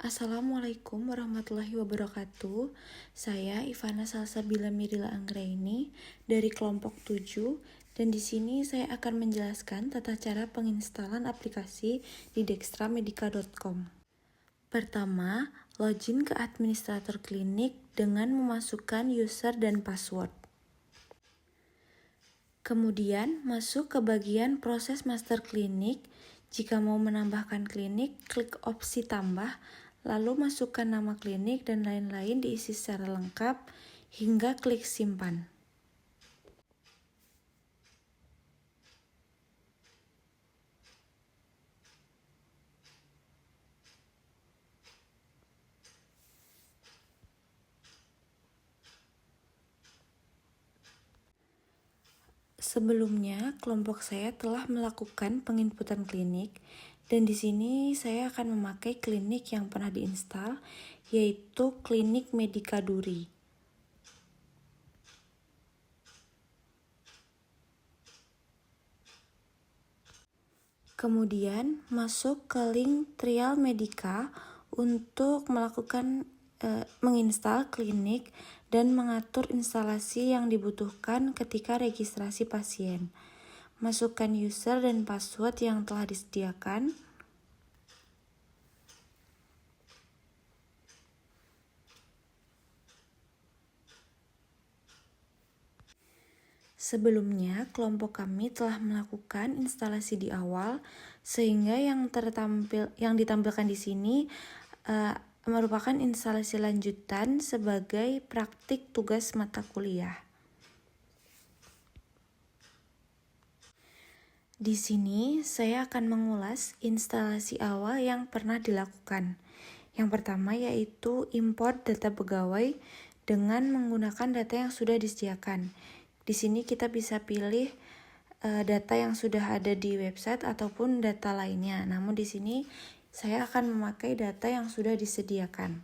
Assalamualaikum warahmatullahi wabarakatuh. Saya Ivana Salsabila Mirila Anggraini dari kelompok 7 dan di sini saya akan menjelaskan tata cara penginstalan aplikasi di dextramedica.com. Pertama, login ke administrator klinik dengan memasukkan user dan password. Kemudian masuk ke bagian proses master klinik. Jika mau menambahkan klinik, klik opsi tambah, lalu masukkan nama klinik dan lain-lain diisi secara lengkap, hingga klik simpan. Sebelumnya, kelompok saya telah melakukan penginputan klinik, dan di sini saya akan memakai klinik yang pernah diinstal, yaitu Klinik Medica Duri. Kemudian masuk ke link Trial Medica untuk menginstal klinik dan mengatur instalasi yang dibutuhkan ketika registrasi pasien. Masukkan user dan password yang telah disediakan. Sebelumnya, kelompok kami telah melakukan instalasi di awal, sehingga yang ditampilkan di sini merupakan instalasi lanjutan sebagai praktik tugas mata kuliah. Di sini, saya akan mengulas instalasi awal yang pernah dilakukan. Yang pertama yaitu import data pegawai dengan menggunakan data yang sudah disediakan. Di sini kita bisa pilih data yang sudah ada di website ataupun data lainnya. Namun di sini saya akan memakai data yang sudah disediakan.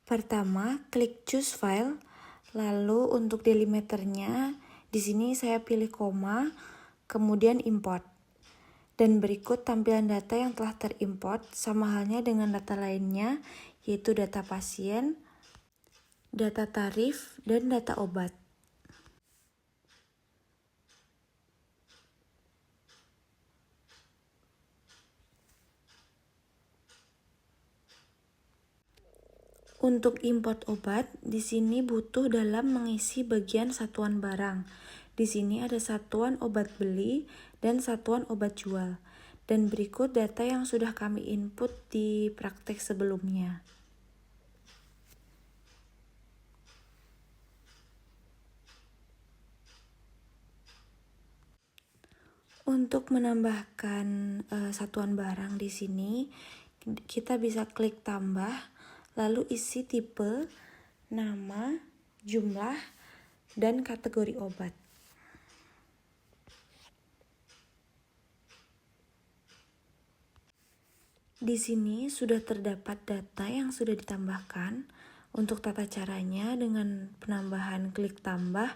Pertama, klik choose file. Lalu untuk delimiternya, di sini saya pilih koma, kemudian import. Dan berikut tampilan data yang telah terimport sama halnya dengan data lainnya, yaitu data pasien, data tarif, dan data obat. Untuk import obat, di sini butuh dalam mengisi bagian satuan barang. Di sini ada satuan obat beli dan satuan obat jual. Dan berikut data yang sudah kami input di praktek sebelumnya. Untuk menambahkan satuan barang di sini, kita bisa klik tambah, lalu isi tipe, nama, jumlah, dan kategori obat. Di sini sudah terdapat data yang sudah ditambahkan. Untuk tata caranya dengan penambahan klik tambah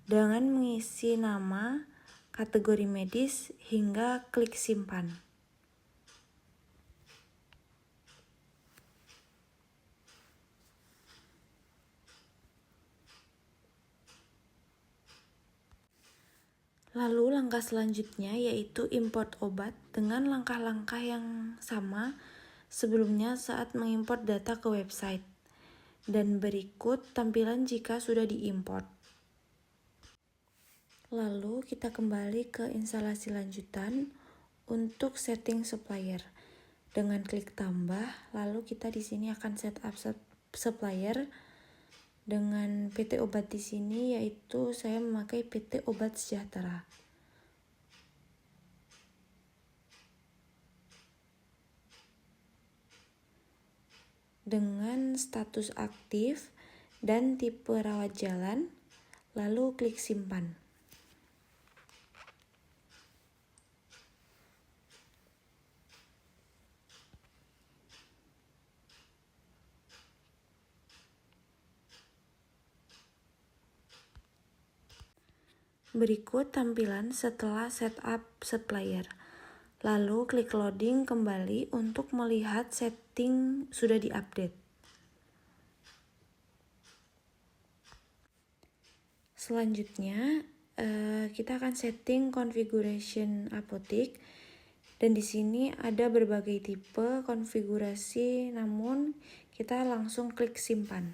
dengan mengisi nama, kategori medis, hingga klik simpan. Lalu langkah selanjutnya yaitu import obat dengan langkah-langkah yang sama sebelumnya saat mengimport data ke website. Dan berikut tampilan jika sudah diimport. Lalu kita kembali ke instalasi lanjutan untuk setting supplier. Dengan klik tambah, lalu kita di sini akan setup supplier dengan PT Obat di sini, yaitu saya memakai PT Obat Sejahtera. Dengan status aktif dan tipe rawat jalan, lalu klik simpan. Berikut tampilan setelah setup supplier. Lalu klik loading kembali untuk melihat setting sudah diupdate. Selanjutnya, kita akan setting configuration apotik. Dan di sini ada berbagai tipe konfigurasi, namun kita langsung klik simpan.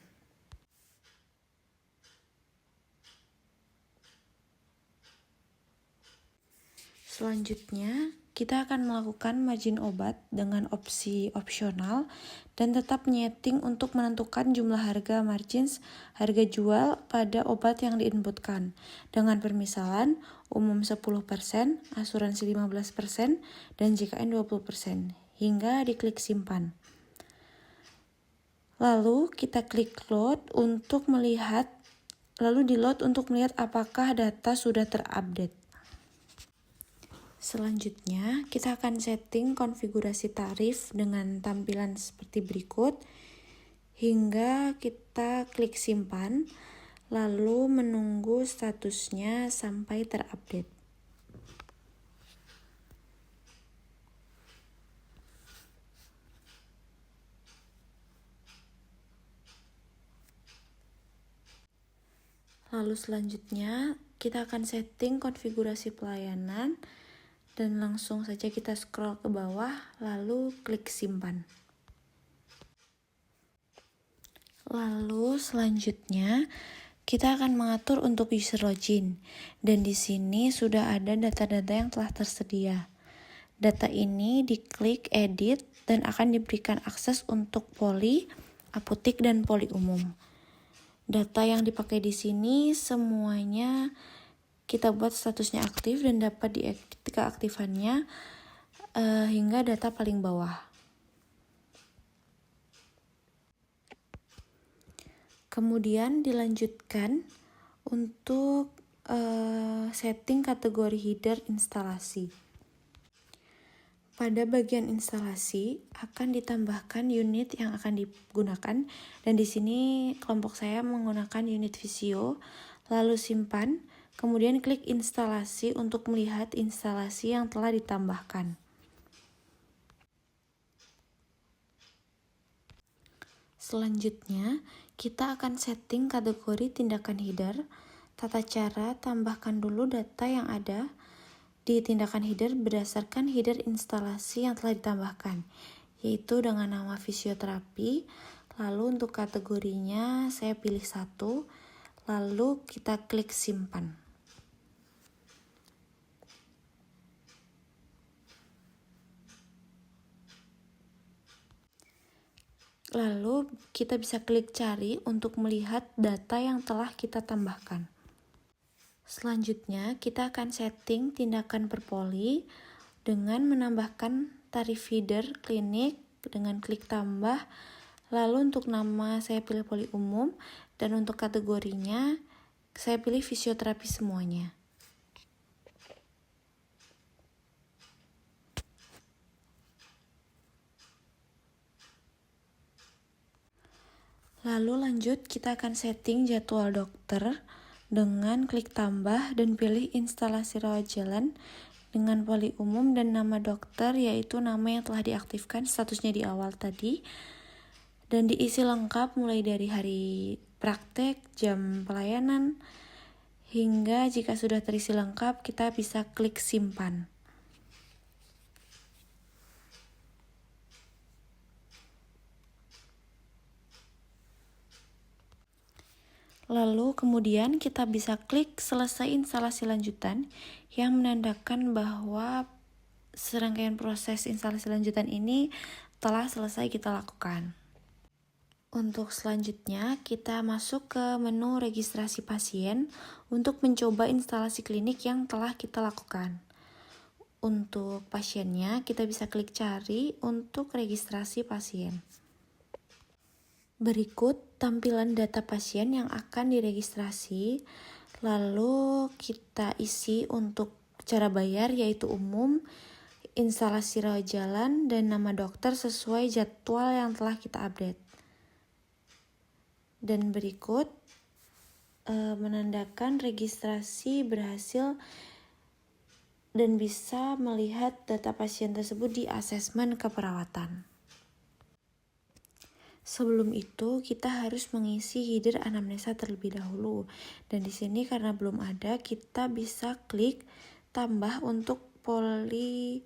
Selanjutnya, kita akan melakukan margin obat dengan opsi opsional dan tetap nyeting untuk menentukan jumlah harga margins, harga jual pada obat yang diinputkan dengan permisalan umum 10%, asuransi 15%, dan JKN 20%, hingga diklik simpan. Lalu kita klik load untuk melihat, apakah data sudah terupdate. Selanjutnya, kita akan setting konfigurasi tarif dengan tampilan seperti berikut, hingga kita klik simpan, lalu menunggu statusnya sampai terupdate. Lalu selanjutnya, kita akan setting konfigurasi pelayanan, dan langsung saja kita scroll ke bawah, lalu klik simpan. Lalu selanjutnya kita akan mengatur untuk user login, dan di sini sudah ada data-data yang telah tersedia. Data ini diklik edit dan akan diberikan akses untuk poli, apotik, dan poli umum. Data yang dipakai di sini semuanya kita buat statusnya aktif dan dapat diedit keaktifannya hingga data paling bawah. Kemudian dilanjutkan untuk setting kategori header instalasi. Pada bagian instalasi akan ditambahkan unit yang akan digunakan, dan di sini kelompok saya menggunakan unit Visio. Lalu simpan, kemudian klik instalasi untuk melihat instalasi yang telah ditambahkan. Selanjutnya, kita akan setting kategori tindakan header. Tata cara, tambahkan dulu data yang ada di tindakan header berdasarkan header instalasi yang telah ditambahkan, yaitu dengan nama fisioterapi. Lalu untuk kategorinya saya pilih 1, lalu kita klik simpan. Lalu kita bisa klik cari untuk melihat data yang telah kita tambahkan. Selanjutnya kita akan setting tindakan per poli dengan menambahkan tarif feeder klinik dengan klik tambah. Lalu untuk nama saya pilih poli umum, dan untuk kategorinya saya pilih fisioterapi semuanya. Lalu lanjut, kita akan setting jadwal dokter dengan klik tambah dan pilih instalasi rawat jalan dengan poli umum dan nama dokter, yaitu nama yang telah diaktifkan statusnya di awal tadi, dan diisi lengkap mulai dari hari praktek, jam pelayanan, hingga jika sudah terisi lengkap kita bisa klik simpan. Lalu kemudian kita bisa klik selesai instalasi lanjutan yang menandakan bahwa serangkaian proses instalasi lanjutan ini telah selesai kita lakukan. Untuk selanjutnya kita masuk ke menu registrasi pasien untuk mencoba instalasi klinik yang telah kita lakukan. Untuk pasiennya kita bisa klik cari untuk registrasi pasien. Berikut tampilan data pasien yang akan diregistrasi, lalu kita isi untuk cara bayar yaitu umum, instalasi rawat jalan, dan nama dokter sesuai jadwal yang telah kita update. Dan berikut menandakan registrasi berhasil dan bisa melihat data pasien tersebut di asesmen keperawatan. Sebelum itu, kita harus mengisi header anamnesa terlebih dahulu. Dan di sini karena belum ada, kita bisa klik tambah untuk poli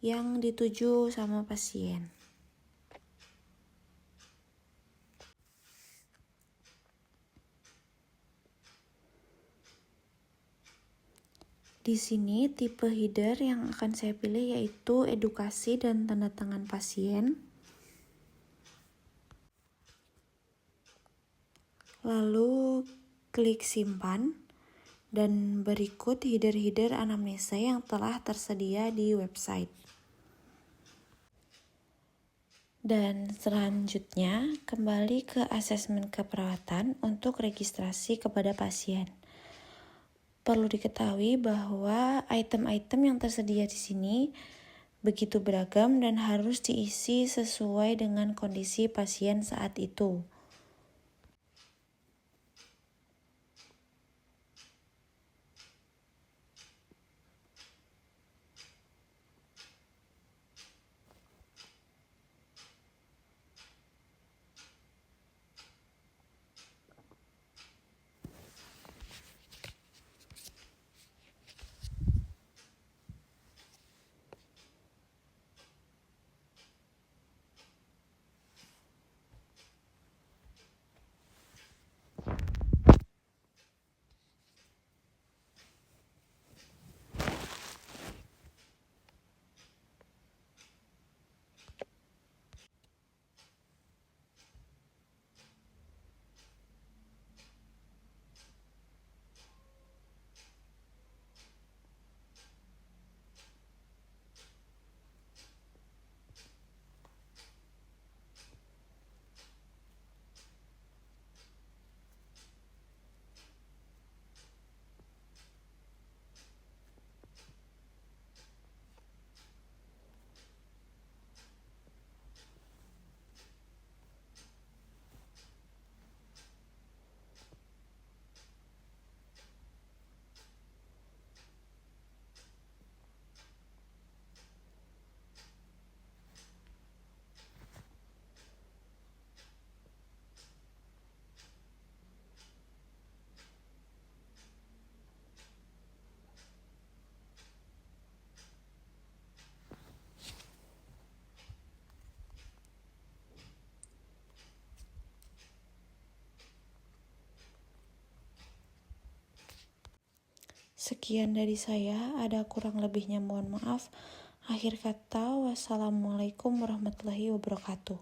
yang dituju sama pasien. Di sini tipe header yang akan saya pilih yaitu edukasi dan tanda tangan pasien. Lalu klik simpan dan berikut header-header anamnesa yang telah tersedia di website. Dan selanjutnya kembali ke asesmen keperawatan untuk registrasi kepada pasien. Perlu diketahui bahwa item-item yang tersedia di sini begitu beragam dan harus diisi sesuai dengan kondisi pasien saat itu. Sekian dari saya, ada kurang lebihnya mohon maaf. Akhir kata, wassalamualaikum warahmatullahi wabarakatuh.